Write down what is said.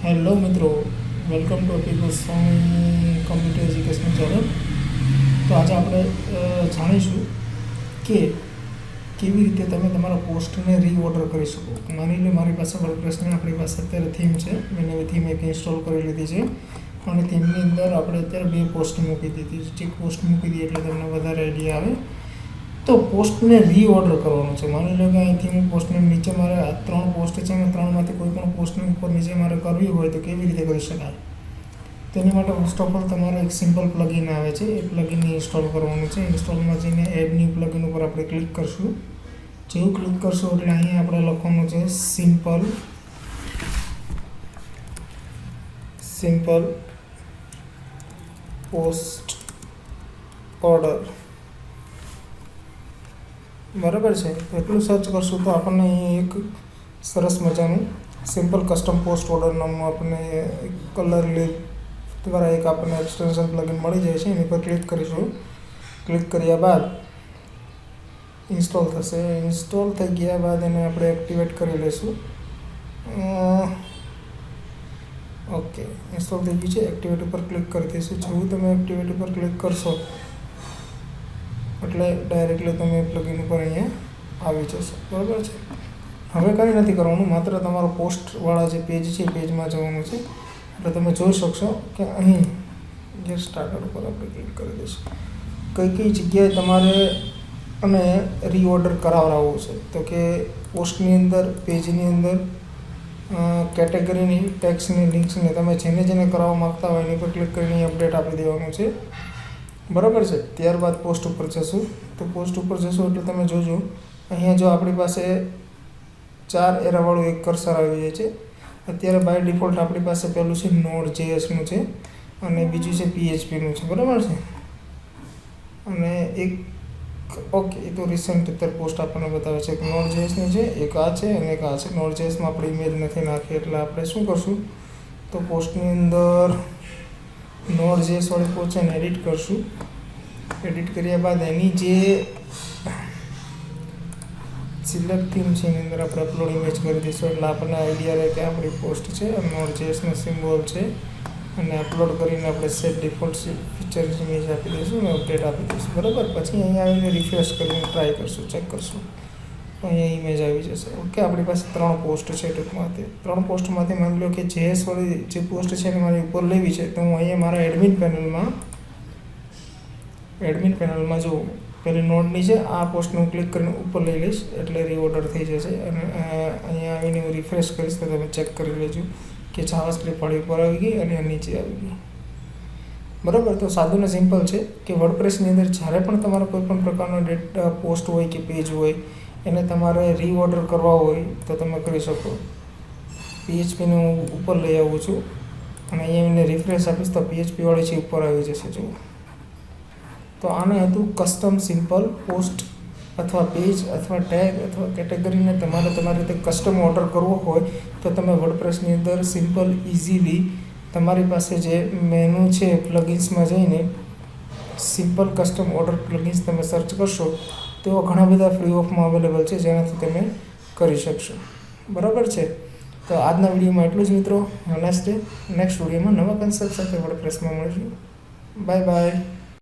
Hello મિત્રો, welcome to Api Goswami computer education channel. તો આજે આપણે જાણીશું કે કેવી રીતે તમે તમારા પોસ્ટને રીઓર્ડર કરી શકો. માની લો મારી પાસે વર્ડપ્રેસની આપણી પાસે અત્યારે થીમ છે. મેં નવી થીમ એક ઇન્સ્ટોલ કરી લીધી છે અને થીમની અંદર આપણે અત્યારે 2 પોસ્ટ મૂકી દીધી છે. એક પોસ્ટ મૂકી દીધી એટલે તમને વધારે આઈડિયા આવે. તો પોસ્ટને રીઓર્ડર કરવાનું છે. માની લો કે અહીંથી હું પોસ્ટને નીચે મારે 3 પોસ્ટ છે અને 3માંથી કોઈ પણ પોસ્ટની ઉપર નીચે મારે કરવી હોય તો કેવી રીતે કરી શકાય? તેની માટે ફર્સ્ટ ઓફ ઓલ તમારો એક સિમ્પલ પ્લગઇન આવે છે. એ પ્લગઇનને ઇન્સ્ટોલ કરવાનું છે. ઇન્સ્ટોલમાં જઈને એડ ન્યૂ પ્લગઇન ઉપર આપણે ક્લિક કરશું. જેવું ક્લિક કરશું એટલે અહીં આપણે લખવાનું છે સિમ્પલ પોસ્ટ ઓર્ડર. બરાબર છે. એટલું સર્ચ કરશું તો આપણને અહીં એક સરસ મજાનું સિમ્પલ કસ્ટમ પોસ્ટ ઓર્ડર નામનું આપણને કલર દ્વારા એક આપણને એક્સટેન્શન પ્લગઇન મળી જાય છે. એની પર ક્લિક કરીશું. ક્લિક કર્યા બાદ ઇન્સ્ટોલ થશે. ઇન્સ્ટોલ થઈ ગયા બાદ એને આપણે એક્ટિવેટ કરી લઈશું. ઓકે, ઇન્સ્ટોલ થઈ ગયું છે. એક્ટિવેટ ઉપર ક્લિક કરી દઈશું. જેવું તમે એક્ટિવેટ ઉપર ક્લિક કરશો એટલે ડાયરેક્ટલી તમે પ્લગઇન ઉપર અહીંયા આવી જશો. બરાબર છે. હવે કંઈ નથી કરવાનું, માત્ર તમારો પોસ્ટવાળા જે પેજ છે એ પેજમાં જવાનું છે. એટલે તમે જોઈ શકશો કે અહીં જે સ્ટાર્ટર ઉપર આપણે ક્લિક કરી દઈશું. કઈ જગ્યાએ તમારે અને રીઓર્ડર કરાવડાવવું છે. તો કે પોસ્ટની અંદર, પેજની અંદર, કેટેગરીની, ટેક્સની, લિંક્સની તમે જેને કરાવવા માગતા હોય એની પર ક્લિક કરીને અપડેટ આપી દેવાનું છે. બરાબર છે. ત્યારબાદ પોસ્ટ ઉપર જશું. તો પોસ્ટ ઉપર જશું એટલે તમે જોજો અહીંયા જો આપણી પાસે 4 એરાવાળું એક કર્સર આવી જાય છે. અત્યારે બાય ડિફોલ્ટ આપણી પાસે પહેલું છે Node.jsનું છે અને બીજું છે PHPનું છે. બરાબર છે. અને એક ઓકે, એ તો રિસન્ટ અત્યારે પોસ્ટ આપણને બતાવે છે કે Node.jsની છે, એક આ છે અને એક આ છે. Node.jsમાં આપણે ઇમેજ નથી નાખી એટલે આપણે શું કરશું તો પોસ્ટની અંદર Node.js વાળી પોસ્ટને એડિટ કરશું. એડિટ કર્યા બાદ એની જે સિલેક્ટ થીમ છે એની અંદર આપણે અપલોડ ઇમેજ કરી દઈશું. એટલે આપણને આઈડિયા રહે કે આપણી પોસ્ટ છે અને Node.jsનો સિમ્બોલ છે. અને અપલોડ કરીને આપણે સેટ ડિફોલ્ટ ફીચર્સ ઇમેજ આપી દઈશું અને અપડેટ આપી દઈશું. બરાબર. પછી અહીંયા આવીને રિફ્રેશ કરીને ટ્રાય કરશું, ચેક કરશું તો અહીંયા ઇમેજ આવી જશે. ઓકે, આપણી પાસે 3 પોસ્ટ છે. ટૂંકમાંથી 3 પોસ્ટમાંથી માની લો કે JS વાળી જે પોસ્ટ છે એને મારી ઉપર લેવી છે તો હું અહીંયા મારા એડમિન પેનલમાં જો પેલી નોડની છે આ પોસ્ટને હું ક્લિક કરીને ઉપર લઈ લઈશ એટલે રીઓર્ડર થઈ જશે. અને અહીંયા આવીને હું રિફ્રેશ કરીશ તો તમે ચેક કરી લેજો કે જાવાસ્ક્રિપ્ટ વાળી ઉપર આવી ગઈ અને નીચે આવી ગઈ. બરાબર. તો સાદું ને સિમ્પલ છે કે વર્ડપ્રેસની અંદર જ્યારે પણ તમારે કોઈ પણ પ્રકારનો ડેટા પોસ્ટ હોય કે પેજ હોય એને તમારે રીઓર્ડર કરવા હોય તો તમે કરી શકો. PHPને હું ઉપર લઈ આવું છું અને અહીંયા એને રિફ્રેશ આપીશ તો PHP વાળી છે ઉપર આવી જશે. જુઓ, તો આને હતું કસ્ટમ સિમ્પલ પોસ્ટ અથવા પેજ અથવા ટેગ અથવા કેટેગરીને તમારી રીતે કસ્ટમ ઓર્ડર કરવો હોય તો તમે વર્ડપ્રેસની અંદર સિમ્પલ ઇઝીલી તમારી પાસે જે મેનુ છે પ્લગઇન્સમાં જઈને સિમ્પલ કસ્ટમ ઓર્ડર પ્લગઇન્સ તમે સર્ચ કરશો તો ઘણા બધા ફ્રી ઓફમાં અવેલેબલ છે જેનાથી તમે કરી શકશો. બરાબર છે. તો આજના વિડીયોમાં એટલું જ મિત્રો. નેક્સ્ટ વિડીયોમાં નવા કન્સેપ્ટ સાથે વર્ડપ્રેસમાં મળીશું. Bye bye.